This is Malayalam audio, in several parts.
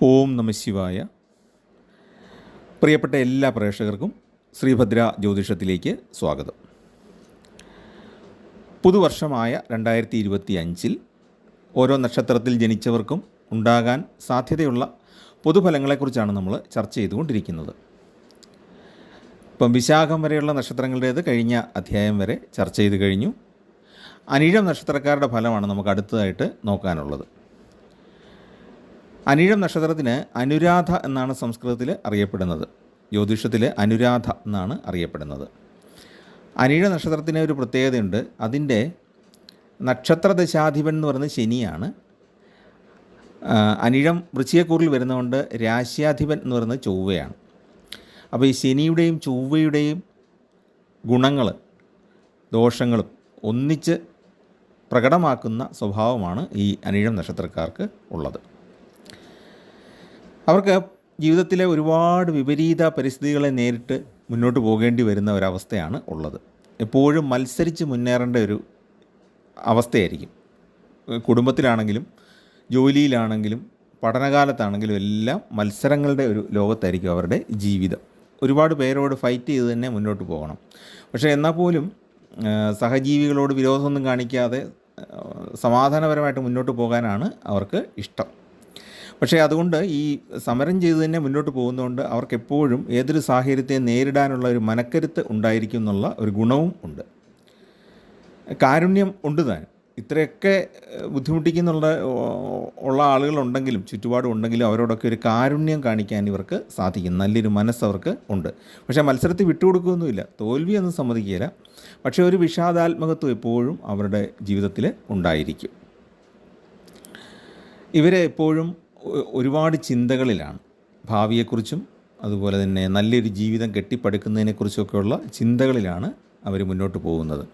ഓം നമ ശിവായ. പ്രിയപ്പെട്ട എല്ലാ പ്രേക്ഷകർക്കും ശ്രീഭദ്ര ജ്യോതിഷത്തിലേക്ക് സ്വാഗതം. പുതുവർഷമായ 2025 ഓരോ നക്ഷത്രത്തിൽ ജനിച്ചവർക്കും ഉണ്ടാകാൻ സാധ്യതയുള്ള പൊതുഫലങ്ങളെക്കുറിച്ചാണ് നമ്മൾ ചർച്ച ചെയ്തുകൊണ്ടിരിക്കുന്നത്. ഇപ്പം വിശാഖം വരെയുള്ള നക്ഷത്രങ്ങളുടേത് കഴിഞ്ഞ അധ്യായം വരെ ചർച്ച ചെയ്ത് കഴിഞ്ഞു. അനിഴം നക്ഷത്രക്കാരുടെ ഫലമാണ് നമുക്ക് അടുത്തതായിട്ട് നോക്കാനുള്ളത്. അനിഴം നക്ഷത്രത്തിന് അനുരാധ എന്നാണ് സംസ്കൃതത്തിൽ അറിയപ്പെടുന്നത്. ജ്യോതിഷത്തിൽ അനുരാധ എന്നാണ് അറിയപ്പെടുന്നത്. അനിഴ നക്ഷത്രത്തിന് ഒരു പ്രത്യേകതയുണ്ട്. അതിൻ്റെ നക്ഷത്രദശാധിപൻ എന്ന് പറയുന്നത് ശനിയാണ്. അനിഴം വൃശ്ചികക്കൂറിൽ വരുന്നതുകൊണ്ട് രാശ്യാധിപൻ എന്ന് പറയുന്നത് ചൊവ്വയാണ്. അപ്പോൾ ഈ ശനിയുടെയും ചൊവ്വയുടെയും ഗുണങ്ങൾ ദോഷങ്ങളും ഒന്നിച്ച് പ്രകടമാക്കുന്ന സ്വഭാവമാണ് ഈ അനിഴം നക്ഷത്രക്കാർക്ക് ഉള്ളത്. അവർക്ക് ജീവിതത്തിലെ ഒരുപാട് വിപരീത പരിസ്ഥിതികളെ നേരിട്ട് മുന്നോട്ട് പോകേണ്ടി വരുന്ന ഒരവസ്ഥയാണ് ഉള്ളത്. എപ്പോഴും മത്സരിച്ച് മുന്നേറേണ്ട ഒരു അവസ്ഥയായിരിക്കും. കുടുംബത്തിലാണെങ്കിലും ജോലിയിലാണെങ്കിലും പഠനകാലത്താണെങ്കിലും എല്ലാം മത്സരങ്ങളുടെ ഒരു ലോകത്തായിരിക്കും അവരുടെ ജീവിതം. ഒരുപാട് പേരോട് ഫൈറ്റ് ചെയ്ത് തന്നെ മുന്നോട്ട് പോകണം. പക്ഷേ എന്നാൽ പോലും സഹജീവികളോട് വിരോധമൊന്നും കാണിക്കാതെ സമാധാനപരമായിട്ട് മുന്നോട്ട് പോകാനാണ് അവർക്ക് ഇഷ്ടം. പക്ഷേ അതുകൊണ്ട് ഈ സമരം ചെയ്ത് തന്നെ മുന്നോട്ട് പോകുന്നതുകൊണ്ട് അവർക്കെപ്പോഴും ഏതൊരു സാഹചര്യത്തെ നേരിടാനുള്ള ഒരു മനക്കരുത്ത് ഉണ്ടായിരിക്കും എന്നുള്ള ഒരു ഗുണവും ഉണ്ട്. കാരുണ്യം ഉണ്ട് താൻ. ഇത്രയൊക്കെ ഉള്ള ആളുകളുണ്ടെങ്കിലും ചുറ്റുപാടും ഉണ്ടെങ്കിലും അവരോടൊക്കെ ഒരു കാരുണ്യം കാണിക്കാൻ ഇവർക്ക് സാധിക്കും. നല്ലൊരു മനസ്സവർക്ക് ഉണ്ട്. പക്ഷേ മത്സരത്തിൽ വിട്ടുകൊടുക്കുകയൊന്നുമില്ല, തോൽവിയൊന്നും സമ്മതിക്കില്ല. പക്ഷേ ഒരു വിഷാദാത്മകത്വം എപ്പോഴും അവരുടെ ജീവിതത്തിൽ ഉണ്ടായിരിക്കും. ഇവരെ എപ്പോഴും ഒരുപാട് ചിന്തകളിലാണ്. ഭാവിയെക്കുറിച്ചും അതുപോലെ തന്നെ നല്ലൊരു ജീവിതം കെട്ടിപ്പടുക്കുന്നതിനെക്കുറിച്ചൊക്കെയുള്ള ചിന്തകളിലാണ് അവർ മുന്നോട്ട് പോകുന്നത്.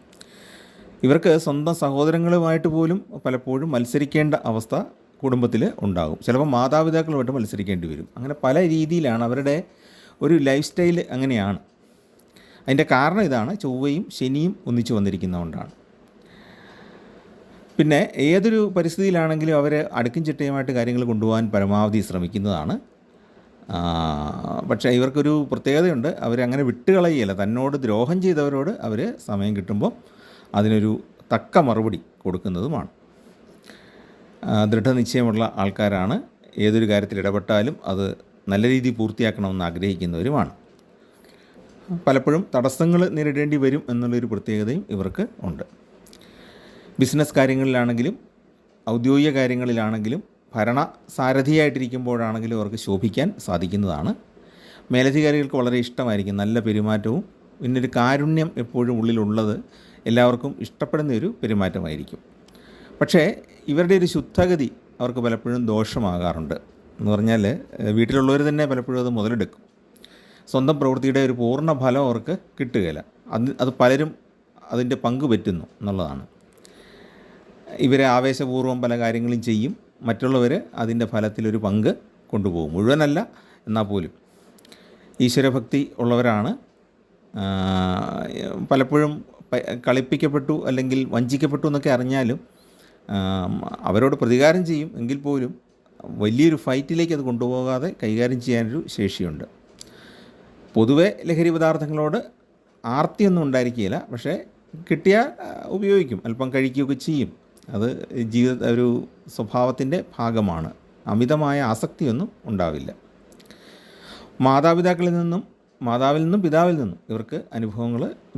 ഇവർക്ക് സ്വന്തം സഹോദരങ്ങളുമായിട്ട് പോലും പലപ്പോഴും മത്സരിക്കേണ്ട അവസ്ഥ കുടുംബത്തിൽ ഉണ്ടാകും. ചിലപ്പോൾ മാതാപിതാക്കളുമായിട്ട് മത്സരിക്കേണ്ടി വരും. അങ്ങനെ പല രീതിയിലാണ് അവരുടെ ഒരു ലൈഫ് സ്റ്റൈൽ അങ്ങനെയാണ്. അതിൻ്റെ കാരണം ഇതാണ്, ചൊവ്വയും ശനിയും ഒന്നിച്ചു വന്നിരിക്കുന്നതുകൊണ്ടാണ്. പിന്നെ ഏതൊരു പരിസ്ഥിതിയിലാണെങ്കിലും അവർ അടുക്കും ചിട്ടയുമായിട്ട് കാര്യങ്ങൾ കൊണ്ടുപോകാൻ പരമാവധി ശ്രമിക്കുന്നതാണ്. പക്ഷേ ഇവർക്കൊരു പ്രത്യേകതയുണ്ട്. അവരങ്ങനെ വിട്ടുകളയുകയില്ല. തന്നോട് ദ്രോഹം ചെയ്തവരോട് അവർ സമയം കിട്ടുമ്പോൾ അതിനൊരു തക്ക മറുപടി കൊടുക്കുന്നതുമാണ്. ദൃഢനിശ്ചയമുള്ള ആൾക്കാരാണ്. ഏതൊരു കാര്യത്തിൽ ഇടപെട്ടാലും അത് നല്ല രീതിയിൽ പൂർത്തിയാക്കണമെന്ന് ആഗ്രഹിക്കുന്നവരുമാണ്. പലപ്പോഴും തടസ്സങ്ങൾ നേരിടേണ്ടി വരും എന്നുള്ളൊരു പ്രത്യേകതയും ഇവർക്ക് ഉണ്ട്. ബിസിനസ് കാര്യങ്ങളിലാണെങ്കിലും ഔദ്യോഗിക കാര്യങ്ങളിലാണെങ്കിലും ഭരണ സാരഥിയായിട്ടിരിക്കുമ്പോഴാണെങ്കിലും അവർക്ക് ശോഭിക്കാൻ സാധിക്കുന്നതാണ്. മേലധികാരികൾക്ക് വളരെ ഇഷ്ടമായിരിക്കും. നല്ല പെരുമാറ്റവും പിന്നൊരു കാരുണ്യം എപ്പോഴും ഉള്ളിലുള്ളത് എല്ലാവർക്കും ഇഷ്ടപ്പെടുന്ന ഒരു പെരുമാറ്റമായിരിക്കും. പക്ഷേ ഇവരുടെ ഒരു ശുദ്ധഗതി അവർക്ക് പലപ്പോഴും ദോഷമാകാറുണ്ട്. എന്ന് പറഞ്ഞാൽ വീട്ടിലുള്ളവർ തന്നെ പലപ്പോഴും അത് മുതലെടുക്കും. സ്വന്തം പ്രവൃത്തിയുടെ ഒരു പൂർണ്ണ ഫലം അവർക്ക് കിട്ടുകയില്ല. അത് പലരും അതിൻ്റെ പങ്ക് പറ്റുന്നു എന്നുള്ളതാണ്. ഇവരെ ആവേശപൂർവ്വം പല കാര്യങ്ങളും ചെയ്യും. മറ്റുള്ളവർ അതിൻ്റെ ഫലത്തിലൊരു പങ്ക് കൊണ്ടുപോകും. മുഴുവനല്ല എന്നാൽ പോലും ഈശ്വരഭക്തി ഉള്ളവരാണ്. പലപ്പോഴും കളിപ്പിക്കപ്പെട്ടു അല്ലെങ്കിൽ വഞ്ചിക്കപ്പെട്ടു എന്നൊക്കെ അറിഞ്ഞാലും അവരോട് പ്രതികാരം ചെയ്യും. എങ്കിൽ പോലും വലിയൊരു ഫൈറ്റിലേക്ക് അത് കൊണ്ടുപോകാതെ കൈകാര്യം ചെയ്യാനൊരു ശേഷിയുണ്ട്. പൊതുവെ ലഹരി പദാർത്ഥങ്ങളോട് ആർത്തിയൊന്നും ഉണ്ടായിരിക്കുകയില്ല. പക്ഷേ കിട്ടിയാൽ ഉപയോഗിക്കും, അല്പം കഴിക്കുകയൊക്കെ ചെയ്യും. അത് ഒരു സ്വഭാവത്തിൻ്റെ ഭാഗമാണ്. അമിതമായ ആസക്തിയൊന്നും ഉണ്ടാവില്ല. മാതാവിൽ നിന്നും പിതാവിൽ നിന്നും ഇവർക്ക്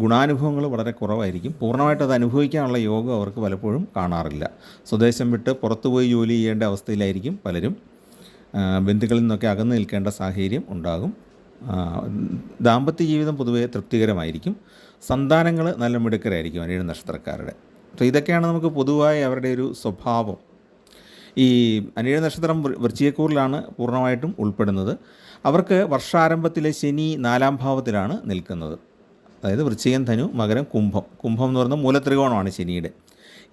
ഗുണാനുഭവങ്ങൾ വളരെ കുറവായിരിക്കും. പൂർണ്ണമായിട്ട് അത് അനുഭവിക്കാനുള്ള യോഗം അവർക്ക് പലപ്പോഴും കാണാറില്ല. സ്വദേശം വിട്ട് പുറത്തുപോയി ജോലി ചെയ്യേണ്ട അവസ്ഥയിലായിരിക്കും പലരും. ബന്ധുക്കളിൽ നിന്നൊക്കെ അകന്നു നിൽക്കേണ്ട സാഹചര്യം ഉണ്ടാകും. ദാമ്പത്യ ജീവിതം പൊതുവെ തൃപ്തികരമായിരിക്കും. സന്താനങ്ങൾ നല്ല മിടുക്കരായിരിക്കും അനിഴ നക്ഷത്രക്കാരുടെ. അപ്പോൾ ഇതൊക്കെയാണ് നമുക്ക് പൊതുവായി അവരുടെ ഒരു സ്വഭാവം. ഈ അനിഴ നക്ഷത്രം വൃശ്ചികക്കൂറിലാണ് പൂർണ്ണമായിട്ടും ഉൾപ്പെടുന്നത്. അവർക്ക് വർഷാരംഭത്തിലെ ശനി 4-ാം ഭാവത്തിലാണ് നിൽക്കുന്നത്. അതായത് വൃശ്ചികം, ധനു, മകരം, കുംഭം എന്ന് പറയുന്ന മൂലത്രികോണമാണ് ശനിയുടെ.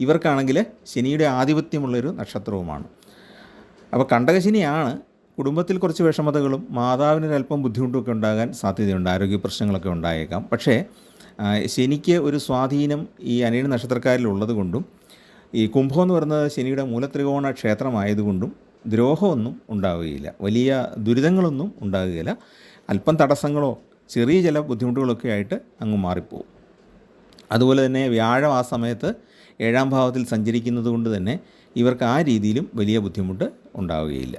ഇവർക്കാണെങ്കിൽ ശനിയുടെ ആധിപത്യമുള്ളൊരു നക്ഷത്രവുമാണ്. അപ്പോൾ കണ്ടകശനിയാണ്. കുടുംബത്തിൽ കുറച്ച് വിഷമതകളും മാതാവിനൊരല്പം ബുദ്ധിമുട്ടൊക്കെ ഉണ്ടാകാൻ സാധ്യതയുണ്ട്. ആരോഗ്യ പ്രശ്നങ്ങളൊക്കെ ഉണ്ടായേക്കാം. പക്ഷേ ശനിക്ക് ഒരു സ്വാധീനം ഈ അനിഴ നക്ഷത്രക്കാരിൽ ഉള്ളത് കൊണ്ടും ഈ കുംഭം എന്ന് പറയുന്നത് ശനിയുടെ മൂലത്രികോണ ക്ഷേത്രമായതുകൊണ്ടും ദ്രോഹമൊന്നും ഉണ്ടാവുകയില്ല, വലിയ ദുരിതങ്ങളൊന്നും ഉണ്ടാകുകയില്ല. അല്പം തടസ്സങ്ങളോ ചെറിയ ചില ബുദ്ധിമുട്ടുകളൊക്കെ ആയിട്ട് അങ്ങ് മാറിപ്പോവും. അതുപോലെ തന്നെ വ്യാഴം ആ സമയത്ത് 7ാം ഭാവത്തിൽ സഞ്ചരിക്കുന്നത് കൊണ്ട് തന്നെ ഇവർക്ക് ആ രീതിയിലും വലിയ ബുദ്ധിമുട്ട് ഉണ്ടാവുകയില്ല.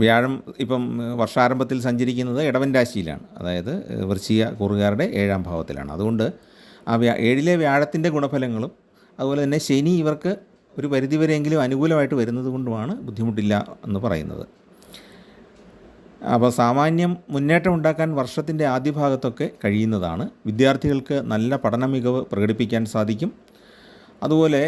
വ്യാഴം ഇപ്പം വർഷാരംഭത്തിൽ സഞ്ചരിക്കുന്നത് ഇടവൻ രാശിയിലാണ്, അതായത് വൃശ്ചിക കൂറുകാരുടെ 7ാം ഭാവത്തിലാണ്. അതുകൊണ്ട് ആ 7ലെ വ്യാഴത്തിൻ്റെ ഗുണഫലങ്ങളും അതുപോലെ തന്നെ ശനി ഇവർക്ക് ഒരു പരിധിവരെയെങ്കിലും അനുകൂലമായിട്ട് വരുന്നത് കൊണ്ടുമാണ് ബുദ്ധിമുട്ടില്ല എന്ന് പറയുന്നത്. അപ്പോൾ സാമാന്യം മുന്നേറ്റം ഉണ്ടാക്കാൻ വർഷത്തിൻ്റെ ആദ്യ ഭാഗത്തൊക്കെ കഴിയുന്നതാണ്. വിദ്യാർത്ഥികൾക്ക് നല്ല പഠന മികവ് പ്രകടിപ്പിക്കാൻ സാധിക്കും. അതുപോലെ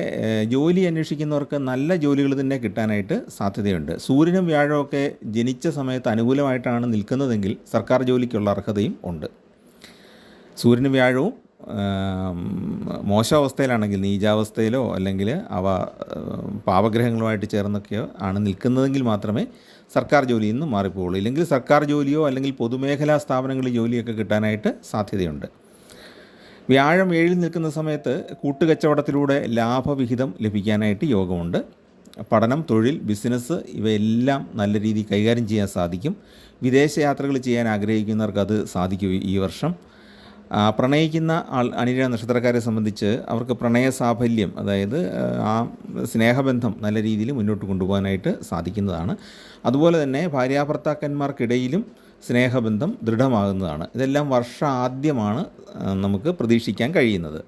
ജോലി അന്വേഷിക്കുന്നവർക്ക് നല്ല ജോലികൾ തന്നെ കിട്ടാനായിട്ട് സാധ്യതയുണ്ട്. സൂര്യനും വ്യാഴമൊക്കെ ജനിച്ച സമയത്ത് അനുകൂലമായിട്ടാണ് നിൽക്കുന്നതെങ്കിൽ സർക്കാർ ജോലിക്കുള്ള അർഹതയും ഉണ്ട്. സൂര്യനും വ്യാഴവും മോശാവസ്ഥയിലാണെങ്കിൽ, നീചാവസ്ഥയിലോ അല്ലെങ്കിൽ അവ പാപഗ്രഹങ്ങളുമായിട്ട് ചേർന്നൊക്കെയോ ആണ് നിൽക്കുന്നതെങ്കിൽ മാത്രമേ സർക്കാർ ജോലിയിൽ നിന്ന് മാറിപ്പോവുള്ളൂ. ഇല്ലെങ്കിൽ സർക്കാർ ജോലിയോ അല്ലെങ്കിൽ പൊതുമേഖലാ സ്ഥാപനങ്ങളിൽ ജോലിയൊക്കെ കിട്ടാനായിട്ട് സാധ്യതയുണ്ട്. വ്യാഴം 7ൽ നിൽക്കുന്ന സമയത്ത് കൂട്ടുകച്ചവടത്തിലൂടെ ലാഭവിഹിതം ലഭിക്കാനായിട്ട് യോഗമുണ്ട്. പഠനം, തൊഴിൽ, ബിസിനസ് ഇവയെല്ലാം നല്ല രീതിയിൽ കൈകാര്യം ചെയ്യാൻ സാധിക്കും. വിദേശയാത്രകൾ ചെയ്യാൻ ആഗ്രഹിക്കുന്നവർക്ക് അത് സാധിക്കും ഈ വർഷം. പ്രണയിക്കുന്ന അനിഴ നക്ഷത്രക്കാരെ സംബന്ധിച്ച് അവർക്ക് പ്രണയ സാഫല്യം, അതായത് ആ സ്നേഹബന്ധം നല്ല രീതിയിൽ മുന്നോട്ട് കൊണ്ടുപോകാനായിട്ട് സാധിക്കുന്നതാണ്. അതുപോലെ തന്നെ ഭാര്യാഭർത്താക്കന്മാർക്കിടയിലും സ്നേഹബന്ധം ദൃഢമാകുന്നതാണ്. ഇതെല്ലാം വർഷാദ്യമാണ് നമുക്ക് പ്രതീക്ഷിക്കാൻ കഴിയുന്നത്.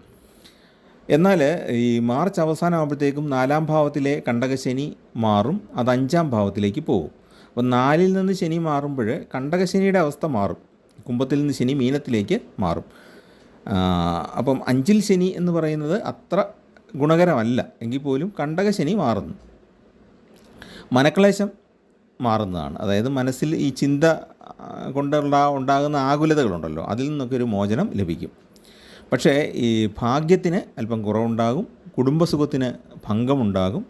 എന്നാൽ ഈ മാർച്ച് അവസാനമാകുമ്പോഴത്തേക്കും 4ാം ഭാവത്തിലെ കണ്ടകശനി മാറും, അത് 5ാം ഭാവത്തിലേക്ക് പോകും. അപ്പോൾ 4ൽ നിന്ന് ശനി മാറുമ്പോൾ കണ്ടകശനിയുടെ അവസ്ഥ മാറും. കുംഭത്തിൽ നിന്ന് ശനി മീനത്തിലേക്ക് മാറും. അപ്പം 5ൽ ശനി എന്ന് പറയുന്നത് അത്ര ഗുണകരമല്ല എങ്കിൽ പോലും കണ്ടകശനി മാറുന്നു. മനക്ലേശം മാറുന്നതാണ്, അതായത് മനസ്സിൽ ഈ ചിന്ത ഉണ്ടാകുന്ന ആകുലതകളുണ്ടല്ലോ, അതിൽ നിന്നൊക്കെ ഒരു മോചനം ലഭിക്കും. പക്ഷേ ഈ ഭാഗ്യത്തിന് അല്പം കുറവുണ്ടാകും, കുടുംബസുഖത്തിന് ഭംഗമുണ്ടാകും.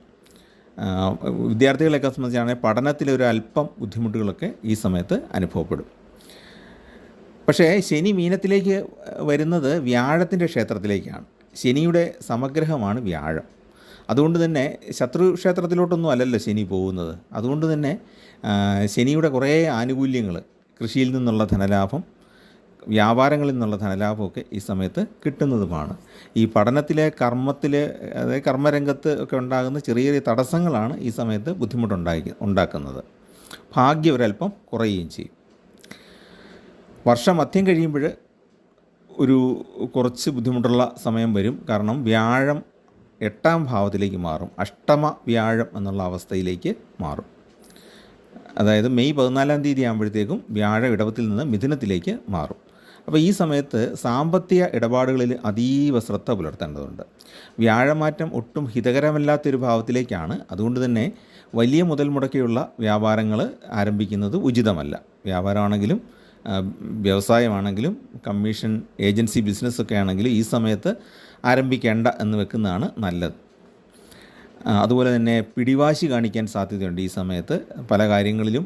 വിദ്യാർത്ഥികളെയൊക്കെ സംബന്ധിച്ചാണെങ്കിൽ പഠനത്തിലൊരു അല്പം ബുദ്ധിമുട്ടുകളൊക്കെ ഈ സമയത്ത് അനുഭവപ്പെടും. പക്ഷേ ശനി മീനത്തിലേക്ക് വരുന്നത് വ്യാഴത്തിൻ്റെ ക്ഷേത്രത്തിലേക്കാണ്. ശനിയുടെ സമഗ്രഹമാണ് വ്യാഴം. അതുകൊണ്ട് തന്നെ ശത്രു ക്ഷേത്രത്തിലോട്ടൊന്നും അല്ലല്ലോ ശനി പോകുന്നത്. അതുകൊണ്ട് തന്നെ ശനിയുടെ കുറേ ആനുകൂല്യങ്ങൾ, കൃഷിയിൽ നിന്നുള്ള ധനലാഭം, വ്യാപാരങ്ങളിൽ നിന്നുള്ള ധനലാഭമൊക്കെ ഈ സമയത്ത് കിട്ടുന്നതുമാണ്. ഈ പഠനത്തിലെ അതായത് കർമ്മരംഗത്ത് ഒക്കെ ഉണ്ടാകുന്ന ചെറിയ ചെറിയ തടസ്സങ്ങളാണ് ഈ സമയത്ത് ഉണ്ടാക്കുന്നത്. ഭാഗ്യം ഒരല്പം കുറയുകയും ചെയ്യും. വർഷമധ്യം കഴിയുമ്പോൾ ഒരു കുറച്ച് ബുദ്ധിമുട്ടുള്ള സമയം വരും. കാരണം വ്യാഴം 8ാം ഭാവത്തിലേക്ക് മാറും, അഷ്ടമ വ്യാഴം എന്നുള്ള അവസ്ഥയിലേക്ക് മാറും. അതായത് മെയ് 14-ാം തീയതി ആകുമ്പോഴത്തേക്കും വ്യാഴം ഇടവത്തിൽ നിന്ന് മിഥുനത്തിലേക്ക് മാറും. അപ്പോൾ ഈ സമയത്ത് സാമ്പത്തിക ഇടപാടുകളിൽ അതീവ ശ്രദ്ധ പുലർത്തേണ്ടതുണ്ട്. വ്യാഴമാറ്റം ഒട്ടും ഹിതകരമല്ലാത്തൊരു ഭാവത്തിലേക്കാണ്. അതുകൊണ്ട് തന്നെ വലിയ മുതൽ മുടക്കിയുള്ള വ്യാപാരങ്ങൾ ആരംഭിക്കുന്നത് ഉചിതമല്ല. വ്യാപാരമാണെങ്കിലും വ്യവസായമാണെങ്കിലും കമ്മീഷൻ ഏജൻസി ബിസിനസ്സൊക്കെ ആണെങ്കിലും ഈ സമയത്ത് ആരംഭിക്കേണ്ട എന്ന് വെക്കുന്നതാണ് നല്ലത്. അതുപോലെ തന്നെ പിടിവാശി കാണിക്കാൻ സാധ്യതയുണ്ട് ഈ സമയത്ത്. പല കാര്യങ്ങളിലും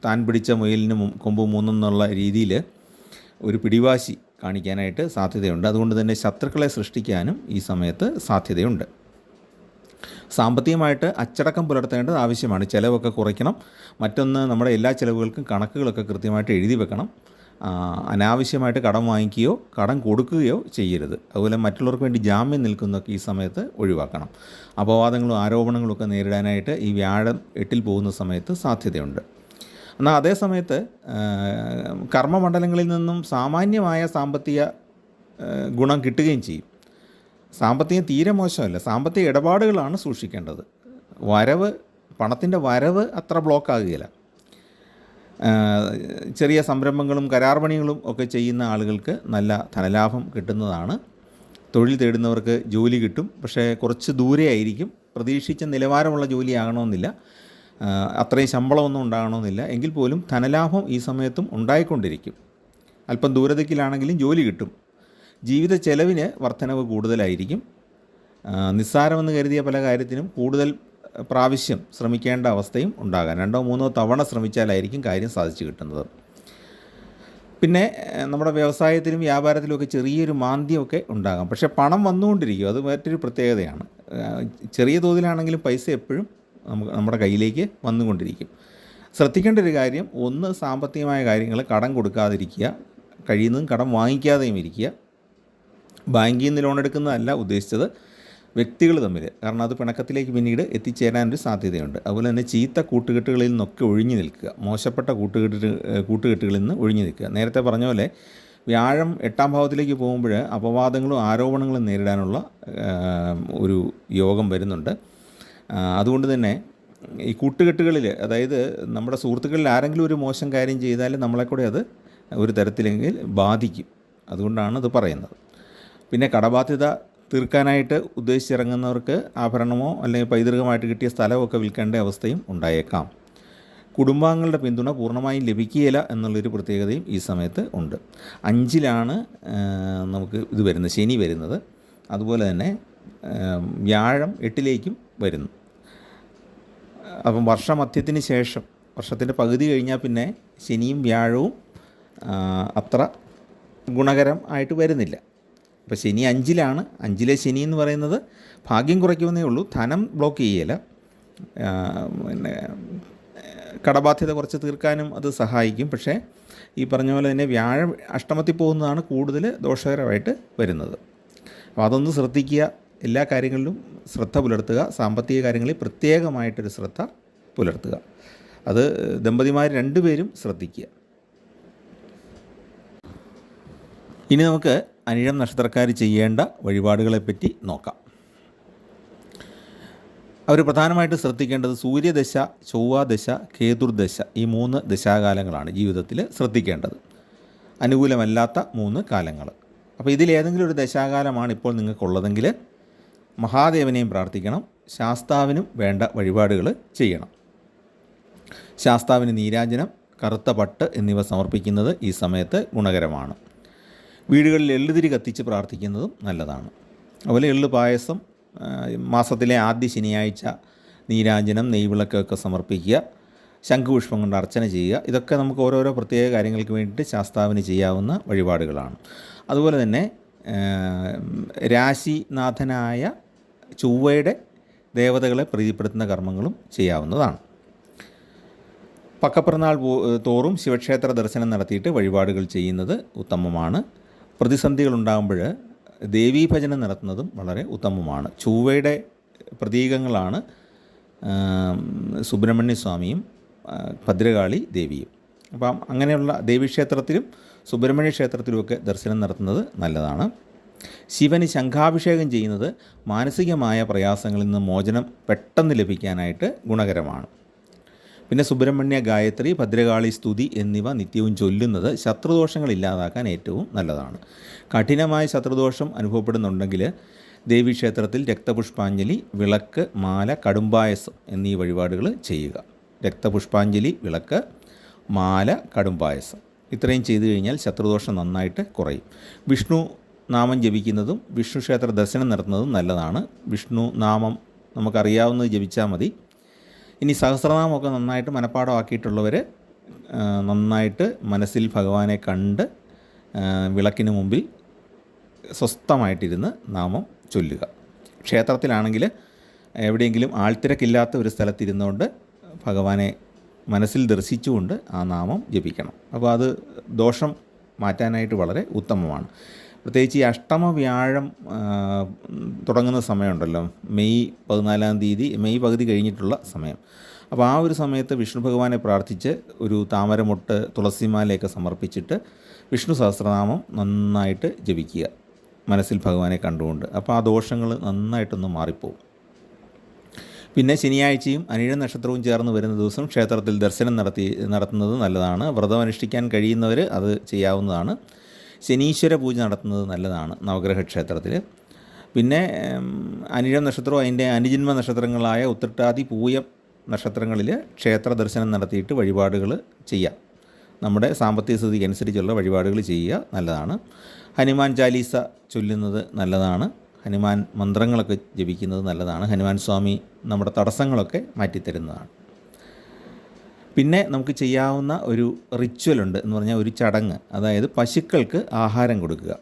താൻ പിടിച്ച മുയലിന് കൊമ്പ് മൂന്നെന്നുള്ള രീതിയിൽ ഒരു പിടിവാശി കാണിക്കാനായിട്ട് സാധ്യതയുണ്ട്. അതുകൊണ്ട് തന്നെ ശത്രുക്കളെ സൃഷ്ടിക്കാനും ഈ സമയത്ത് സാധ്യതയുണ്ട്. സാമ്പത്തികമായിട്ട് അച്ചടക്കം പുലർത്തേണ്ടത് ആവശ്യമാണ്. ചിലവൊക്കെ കുറയ്ക്കണം. മറ്റൊന്ന്, നമ്മുടെ എല്ലാ ചിലവുകൾക്കും കണക്കുകളൊക്കെ കൃത്യമായിട്ട് എഴുതി വെക്കണം. അനാവശ്യമായിട്ട് കടം വാങ്ങിക്കുകയോ കടം കൊടുക്കുകയോ ചെയ്യരുത്. അതുപോലെ മറ്റുള്ളവർക്ക് വേണ്ടി ജാമ്യം നിൽക്കുന്നതൊക്കെ ഈ സമയത്ത് ഒഴിവാക്കണം. അപവാദങ്ങളും ആരോപണങ്ങളും ഒക്കെ നേരിടാനായിട്ട് ഈ വ്യാഴം 8ൽ പോകുന്ന സമയത്ത് സാധ്യതയുണ്ട്. എന്നാൽ അതേ സമയത്ത് കർമ്മമണ്ഡലങ്ങളിൽ നിന്നും സാമാന്യമായ സാമ്പത്തിക ഗുണം കിട്ടുകയും ചെയ്യും. സാമ്പത്തികം തീരെ മോശമല്ല, സാമ്പത്തിക ഇടപാടുകളാണ് സൂക്ഷിക്കേണ്ടത്. പണത്തിൻ്റെ വരവ് അത്ര ബ്ലോക്കാകുകയില്ല. ചെറിയ സംരംഭങ്ങളും കരാർ പണികളും ഒക്കെ ചെയ്യുന്ന ആളുകൾക്ക് നല്ല ധനലാഭം കിട്ടുന്നതാണ്. തൊഴിൽ തേടുന്നവർക്ക് ജോലി കിട്ടും. പക്ഷേ കുറച്ച് ദൂരെ ആയിരിക്കും. പ്രതീക്ഷിച്ച നിലവാരമുള്ള ജോലി ആകണമെന്നില്ല, അത്രയും ശമ്പളമൊന്നും ഉണ്ടാകണമെന്നില്ല. എങ്കിൽ പോലും ധനലാഭം ഈ സമയത്തും ഉണ്ടായിക്കൊണ്ടിരിക്കും. അല്പം ദൂരദിക്കിലാണെങ്കിലും ജോലി കിട്ടും. ജീവിത ചെലവിന് വർധനവ് കൂടുതലായിരിക്കും. നിസ്സാരമെന്ന് കരുതിയ പല കാര്യത്തിനും കൂടുതൽ പ്രാവശ്യം ശ്രമിക്കേണ്ട അവസ്ഥയും ഉണ്ടാകാം. 2-3 തവണ ശ്രമിച്ചാലായിരിക്കും കാര്യം സാധിച്ചു കിട്ടുന്നത്. പിന്നെ നമ്മുടെ വ്യവസായത്തിലും വ്യാപാരത്തിലുമൊക്കെ ചെറിയൊരു മാന്ദ്യമൊക്കെ ഉണ്ടാകാം. പക്ഷേ പണം വന്നുകൊണ്ടിരിക്കും, അത് മറ്റൊരു പ്രത്യേകതയാണ്. ചെറിയ തോതിലാണെങ്കിലും പൈസ എപ്പോഴും നമ്മുടെ കയ്യിലേക്ക് വന്നുകൊണ്ടിരിക്കും. ശ്രദ്ധിക്കേണ്ട ഒരു കാര്യം, ഒന്ന് സാമ്പത്തികമായ കാര്യങ്ങൾ കടം കൊടുക്കാതിരിക്കുക, കഴിയുന്നതും കടം വാങ്ങിക്കാതെയും ഇരിക്കുക. ബാങ്കിൽ നിന്ന് ലോൺ എടുക്കുന്നതല്ല ഉദ്ദേശിച്ചത്, വ്യക്തികൾ തമ്മിൽ, കാരണം അത് പിണക്കത്തിലേക്ക് പിന്നീട് എത്തിച്ചേരാനൊരു സാധ്യതയുണ്ട്. അതുപോലെ തന്നെ ചീത്ത കൂട്ടുകെട്ടുകളിൽ നിന്നൊക്കെ ഒഴിഞ്ഞു നിൽക്കുക, മോശപ്പെട്ട കൂട്ടുകെട്ടുകളിൽ നിന്ന് ഒഴിഞ്ഞു നിൽക്കുക. നേരത്തെ പറഞ്ഞ പോലെ വ്യാഴം 8ാം ഭാവത്തിലേക്ക് പോകുമ്പോൾ അപവാദങ്ങളും ആരോപണങ്ങളും നേരിടാനുള്ള ഒരു യോഗം വരുന്നുണ്ട്. അതുകൊണ്ട് തന്നെ ഈ കൂട്ടുകെട്ടുകളിൽ, അതായത് നമ്മുടെ സുഹൃത്തുക്കളിൽ ആരെങ്കിലും ഒരു മോശം കാര്യം ചെയ്താൽ നമ്മളെക്കൂടെ അത് ഒരു തരത്തിലെങ്കിൽ ബാധിക്കും. അതുകൊണ്ടാണ് ഇത് പറയുന്നത്. പിന്നെ കടബാധ്യത തീർക്കാനായിട്ട് ഉദ്ദേശിച്ചിറങ്ങുന്നവർക്ക് ആഭരണമോ അല്ലെങ്കിൽ പൈതൃകമായിട്ട് കിട്ടിയ സ്ഥലമൊക്കെ വിൽക്കേണ്ട അവസ്ഥയും ഉണ്ടായേക്കാം. കുടുംബാംഗങ്ങളുടെ പിന്തുണ പൂർണ്ണമായും ലഭിക്കുകയില്ല എന്നുള്ളൊരു പ്രത്യേകതയും ഈ സമയത്ത് ഉണ്ട്. 5ലാണ് നമുക്ക് ഇത് വരുന്നത്, ശനി വരുന്നത്. അതുപോലെ തന്നെ വ്യാഴം 8ലേക്കും വരുന്നു. അപ്പം വർഷമധ്യത്തിന് ശേഷം, വർഷത്തിൻ്റെ പകുതി കഴിഞ്ഞാൽ പിന്നെ ശനിയും വ്യാഴവും അത്ര ഗുണകരം ആയിട്ട് വരുന്നില്ല. ഇപ്പോൾ ശനി 5ലാണ്. 5ലെ ശനി എന്ന് പറയുന്നത് ഭാഗ്യം കുറയ്ക്കുമെന്നേ ഉള്ളൂ, ധനം ബ്ലോക്ക് ചെയ്യല. പിന്നെ കടബാധ്യത കുറച്ച് തീർക്കാനും അത് സഹായിക്കും. പക്ഷേ ഈ പറഞ്ഞ പോലെ തന്നെ വ്യാഴം അഷ്ടമത്തിൽ പോകുന്നതാണ് കൂടുതൽ ദോഷകരമായിട്ട് വരുന്നത്. അപ്പോൾ അതൊന്ന് ശ്രദ്ധിക്കുക, എല്ലാ കാര്യങ്ങളിലും ശ്രദ്ധ പുലർത്തുക, സാമ്പത്തിക കാര്യങ്ങളിൽ പ്രത്യേകമായിട്ടൊരു ശ്രദ്ധ പുലർത്തുക. അത് ദമ്പതിമാർ രണ്ടുപേരും ശ്രദ്ധിക്കുക. ഇനി നമുക്ക് അനിഴം നക്ഷത്രക്കാർ ചെയ്യേണ്ട വഴിപാടുകളെപ്പറ്റി നോക്കാം. അവർ പ്രധാനമായിട്ട് ശ്രദ്ധിക്കേണ്ടത് സൂര്യദശ, ചൊവ്വാദശ, കേതുർദശ, ഈ 3 ദശാകാലങ്ങളാണ് ജീവിതത്തിൽ ശ്രദ്ധിക്കേണ്ടത്. അനുകൂലമല്ലാത്ത 3 കാലങ്ങൾ. അപ്പോൾ ഇതിലേതെങ്കിലും ഒരു ദശാകാലമാണ് ഇപ്പോൾ നിങ്ങൾക്കുള്ളതെങ്കിൽ മഹാദേവനെയും പ്രാർത്ഥിക്കണം, ശാസ്താവിനും വേണ്ട വഴിപാടുകൾ ചെയ്യണം. ശാസ്താവിന് നീരാഞ്ജനം, കറുത്ത പട്ട് എന്നിവ സമർപ്പിക്കുന്നത് ഈ സമയത്ത് ഗുണകരമാണ്. വീടുകളിൽ എള്ളുതിരി കത്തിച്ച് പ്രാർത്ഥിക്കുന്നതും നല്ലതാണ്. അതുപോലെ എള്ളു പായസം, മാസത്തിലെ ആദ്യ ശനിയാഴ്ച നീരാഞ്ജനം, നെയ്വിളക്കൊക്കെ സമർപ്പിക്കുക, ശംഖുപുഷ്പം കൊണ്ട് അർച്ചന ചെയ്യുക. ഇതൊക്കെ നമുക്ക് ഓരോരോ പ്രത്യേക കാര്യങ്ങൾക്ക് വേണ്ടിയിട്ട് ശാസ്താവിന് ചെയ്യാവുന്ന വഴിപാടുകളാണ്. അതുപോലെ തന്നെ രാശിനാഥനായ ചൊവ്വയുടെ ദേവതകളെ പ്രീതിപ്പെടുത്തുന്ന കർമ്മങ്ങളും ചെയ്യാവുന്നതാണ്. പക്കപ്പിറന്നാൾ തോറും ശിവക്ഷേത്ര ദർശനം നടത്തിയിട്ട് വഴിപാടുകൾ ചെയ്യുന്നത് ഉത്തമമാണ്. പ്രതിസന്ധികളുണ്ടാകുമ്പോൾ ദേവീഭജനം നടത്തുന്നതും വളരെ ഉത്തമമാണ്. ചൊവ്വയുടെ പ്രതീകങ്ങളാണ് സുബ്രഹ്മണ്യ സ്വാമിയും ഭദ്രകാളി ദേവിയും. അപ്പം അങ്ങനെയുള്ള ദേവീക്ഷേത്രത്തിലും സുബ്രഹ്മണ്യ ക്ഷേത്രത്തിലുമൊക്കെ ദർശനം നടത്തുന്നത് നല്ലതാണ്. ശിവന് ശംഖാഭിഷേകം ചെയ്യുന്നത് മാനസികമായ പ്രയാസങ്ങളിൽ നിന്ന് മോചനം പെട്ടെന്ന് ലഭിക്കാനായിട്ട് ഗുണകരമാണ്. പിന്നെ സുബ്രഹ്മണ്യ ഗായത്രി, ഭദ്രകാളി സ്തുതി എന്നിവ നിത്യവും ചൊല്ലുന്നത് ശത്രുദോഷങ്ങൾ ഇല്ലാതാക്കാൻ ഏറ്റവും നല്ലതാണ്. കഠിനമായ ശത്രുദോഷം അനുഭവപ്പെടുന്നുണ്ടെങ്കിൽ ദേവീക്ഷേത്രത്തിൽ രക്തപുഷ്പാഞ്ജലി, വിളക്ക്, മാല, കടുംപായസം എന്നീ വഴിപാടുകൾ ചെയ്യുക. രക്തപുഷ്പാഞ്ജലി, വിളക്ക്, മാല, കടുംപായസം ഇത്രയും ചെയ്തു കഴിഞ്ഞാൽ ശത്രുദോഷം നന്നായിട്ട് കുറയും. വിഷ്ണു നാമം ജപിക്കുന്നതും വിഷ്ണു ക്ഷേത്ര ദർശനം നടത്തുന്നതും നല്ലതാണ്. വിഷ്ണു നാമം നമുക്കറിയാവുന്നത് ജപിച്ചാൽ മതി. ഇനി സഹസ്രനാമമൊക്കെ നന്നായിട്ട് മനഃപ്പാഠമാക്കിയിട്ടുള്ളവർ നന്നായിട്ട് മനസ്സിൽ ഭഗവാനെ കണ്ട് വിളക്കിന് മുമ്പിൽ സ്വസ്ഥമായിട്ടിരുന്ന് നാമം ചൊല്ലുക. ക്ഷേത്രത്തിലാണെങ്കിൽ എവിടെയെങ്കിലും ആൾത്തിരക്കില്ലാത്ത ഒരു സ്ഥലത്തിരുന്നുകൊണ്ട് ഭഗവാനെ മനസ്സിൽ ദർശിച്ചുകൊണ്ട് ആ നാമം ജപിക്കണം. അപ്പോൾ അത് ദോഷം മാറ്റാനായിട്ട് വളരെ ഉത്തമമാണ്. പ്രത്യേകിച്ച് ഈ അഷ്ടമ വ്യാഴം തുടങ്ങുന്ന സമയമുണ്ടല്ലോ, മെയ് 14-ാം തീയതി, മെയ് പകുതി കഴിഞ്ഞിട്ടുള്ള സമയം. അപ്പോൾ ആ ഒരു സമയത്ത് വിഷ്ണു ഭഗവാനെ പ്രാർത്ഥിച്ച് ഒരു താമരമൊട്ട്, തുളസിമാലയൊക്കെ സമർപ്പിച്ചിട്ട് വിഷ്ണു സഹസ്രനാമം നന്നായിട്ട് ജപിക്കുക മനസ്സിൽ ഭഗവാനെ കണ്ടുകൊണ്ട്. അപ്പോൾ ആ ദോഷങ്ങൾ നന്നായിട്ടൊന്ന് മാറിപ്പോവും. പിന്നെ ശനിയാഴ്ചയും അനിഴ നക്ഷത്രവും ചേർന്ന് വരുന്ന ദിവസം ക്ഷേത്രത്തിൽ ദർശനം നടത്തുന്നത് നല്ലതാണ്. വ്രതം അനുഷ്ഠിക്കാൻ കഴിയുന്നവർ അത് ചെയ്യാവുന്നതാണ്. ശനീശ്വര പൂജ നടത്തുന്നത് നല്ലതാണ് നവഗ്രഹ ക്ഷേത്രത്തിൽ. പിന്നെ അനിഴം നക്ഷത്രവും അതിൻ്റെ അനുജന്മ നക്ഷത്രങ്ങളായ ഉത്രട്ടാതി, പൂയം നക്ഷത്രങ്ങളിൽ ക്ഷേത്ര ദർശനം നടത്തിയിട്ട് വഴിപാടുകൾ ചെയ്യാം. നമ്മുടെ സാമ്പത്തിക സ്ഥിതിക്ക് അനുസരിച്ചുള്ള വഴിപാടുകൾ ചെയ്യുക നല്ലതാണ്. ഹനുമാൻ ചാലീസ ചൊല്ലുന്നത് നല്ലതാണ്. ഹനുമാൻ മന്ത്രങ്ങളൊക്കെ ജപിക്കുന്നത് നല്ലതാണ്. ഹനുമാൻ സ്വാമി നമ്മുടെ തടസ്സങ്ങളൊക്കെ മാറ്റിത്തരുന്നതാണ്. പിന്നെ നമുക്ക് ചെയ്യാവുന്ന ഒരു റിച്വലുണ്ട് എന്ന് പറഞ്ഞാൽ ഒരു ചടങ്ങ്, അതായത് പശുക്കൾക്ക് ആഹാരം കൊടുക്കുക.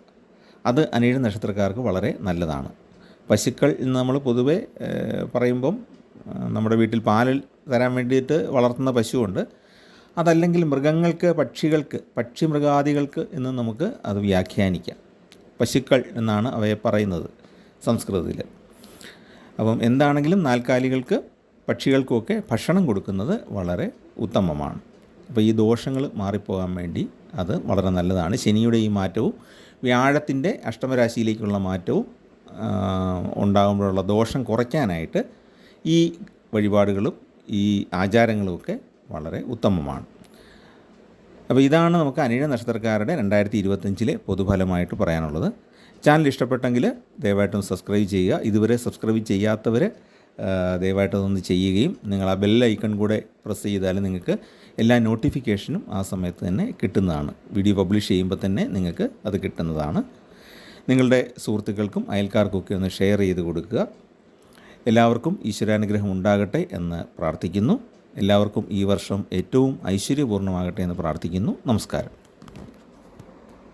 അത് അനിഴ നക്ഷത്രക്കാർക്ക് വളരെ നല്ലതാണ്. പശുക്കൾ എന്ന് നമ്മൾ പൊതുവെ പറയുമ്പം നമ്മുടെ വീട്ടിൽ പാൽ തരാൻ വേണ്ടിയിട്ട് വളർത്തുന്ന പശുവുണ്ട്. അതല്ലെങ്കിൽ മൃഗങ്ങൾക്ക്, പക്ഷി മൃഗാദികൾക്ക് എന്ന് നമുക്ക് അത് വ്യാഖ്യാനിക്കാം. പശുക്കൾ എന്നാണ് അവയെ പറയുന്നത് സംസ്കൃതത്തിൽ. അപ്പം എന്താണെങ്കിലും നാൽക്കാലികൾക്ക്, പക്ഷികൾക്കുമൊക്കെ ഭക്ഷണം കൊടുക്കുന്നത് വളരെ ഉത്തമമാണ്. അപ്പോൾ ഈ ദോഷങ്ങൾ മാറിപ്പോകാൻ വേണ്ടി അത് വളരെ നല്ലതാണ്. ശനിയുടെ ഈ മാറ്റവും വ്യാഴത്തിൻ്റെ അഷ്ടമരാശിയിലേക്കുള്ള മാറ്റവും ഉണ്ടാകുമ്പോഴുള്ള ദോഷം കുറയ്ക്കാനായിട്ട് ഈ വഴിപാടുകളും ഈ ആചാരങ്ങളുമൊക്കെ വളരെ ഉത്തമമാണ്. അപ്പോൾ ഇതാണ് നമുക്ക് അനിഴ നക്ഷത്രക്കാരുടെ 2025 പൊതുഫലമായിട്ട് പറയാനുള്ളത്. ചാനൽ ഇഷ്ടപ്പെട്ടെങ്കിൽ ദയവായിട്ടും സബ്സ്ക്രൈബ് ചെയ്യുക. ഇതുവരെ സബ്സ്ക്രൈബ് ചെയ്യാത്തവർ ദയവായിട്ടതൊന്ന് ചെയ്യുകയും നിങ്ങൾ ആ ബെൽ ഐക്കൺ കൂടെ പ്രസ് ചെയ്താൽ നിങ്ങൾക്ക് എല്ലാ നോട്ടിഫിക്കേഷനും ആ സമയത്ത് തന്നെ കിട്ടുന്നതാണ്. വീഡിയോ പബ്ലിഷ് ചെയ്യുമ്പോൾ തന്നെ നിങ്ങൾക്ക് അത് കിട്ടുന്നതാണ്. നിങ്ങളുടെ സുഹൃത്തുക്കൾക്കും അയൽക്കാർക്കൊക്കെ ഒന്ന് ഷെയർ ചെയ്ത് കൊടുക്കുക. എല്ലാവർക്കും ഈശ്വരാനുഗ്രഹം ഉണ്ടാകട്ടെ എന്ന് പ്രാർത്ഥിക്കുന്നു. എല്ലാവർക്കും ഈ വർഷം ഏറ്റവും ഐശ്വര്യപൂർണ്ണമാകട്ടെ എന്ന് പ്രാർത്ഥിക്കുന്നു. നമസ്കാരം.